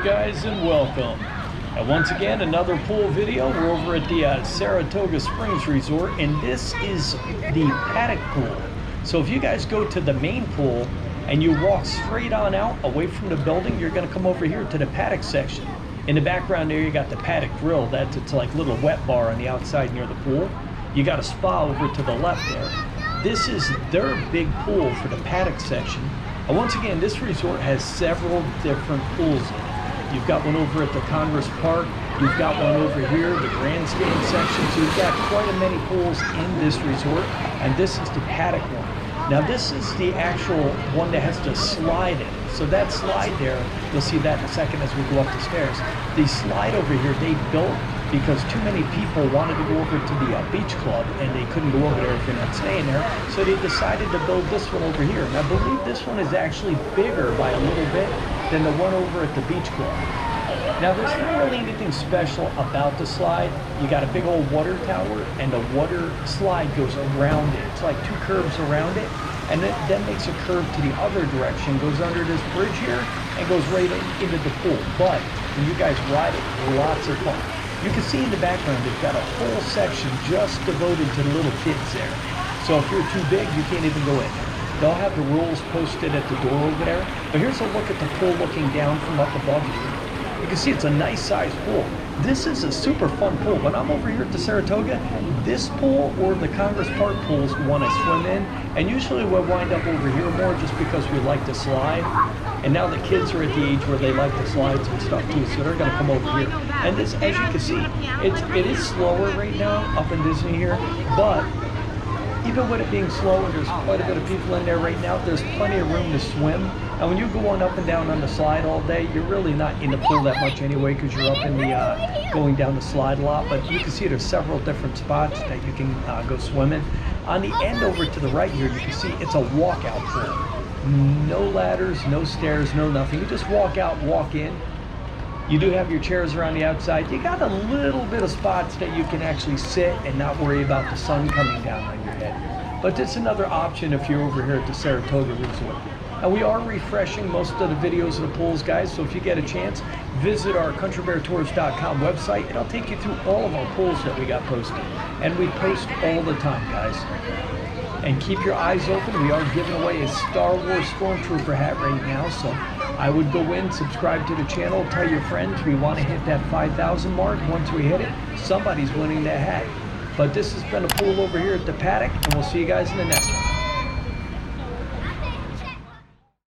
guys, and welcome. And once again, another pool video. We're over at the Saratoga Springs Resort, and this is the Paddock Pool. So if you guys go to the main pool and you walk straight on out away from the building, you're going to come over here to the Paddock section. In the background there, you got the Paddock Grill. It's like a little wet bar on the outside near the pool. You got a spa over to the left there. This is their big pool for the Paddock section. And once again, this resort has several different pools in it. You've got one over at the Congress Park. You've got one over here, the grandstand section. So you've got quite a many pools in this resort. And this is the Paddock one. Now this is the actual one that has the slide in it. So that slide there, you'll see that in a second as we go up the stairs. The slide over here, they built because too many people wanted to go over to the beach club and they couldn't go over there if they're not staying there. So they decided to build this one over here. And I believe this one is actually bigger by a little bit than the one over at the beach club. Now there's not really anything special about the slide. You got a big old water tower and the water slide goes around it. It's like two curves around it, and it then makes a curve to the other direction, goes under this bridge here and goes right into the pool. But when you guys ride it, lots of fun. You can see in the background they've got a whole section just devoted to the little kids there. So if you're too big, you can't even go in there. They'll have the rules posted at the door over there. But here's a look at the pool looking down from up above you. You can see it's a nice sized pool. This is a super fun pool. When I'm over here at the Saratoga, this pool or the Congress Park pools want to swim in. And usually we'll wind up over here more just because we like to slide. And now the kids are at the age where they like the slides and stuff too, so they're going to come over here. And this, as you can see, it is slower right now up in Disney here, but even with it being slow and there's quite a bit of people in there right now, there's plenty of room to swim. And when you're going up and down on the slide all day, you're really not in the pool that much anyway because you're up in the going down the slide a lot. But you can see there's several different spots that you can go swimming. On the end over to the right here, you can see it's a walkout pool. No ladders, no stairs, no nothing. You just walk out, walk in. You do have your chairs around the outside. You got a little bit of spots that you can actually sit and not worry about the sun coming down on your head. But it's another option if you're over here at the Saratoga Resort. And we are refreshing most of the videos of the pools, guys, so if you get a chance, visit our countrybeartours.com website. It'll take you through all of our pools that we got posted. And we post all the time, guys. And keep your eyes open. We are giving away a Star Wars Stormtrooper hat right now, so I would go in, subscribe to the channel, tell your friends we want to hit that 5,000 mark. Once we hit it, somebody's winning that hat. But this has been a pool over here at the Paddock, and we'll see you guys in the next one.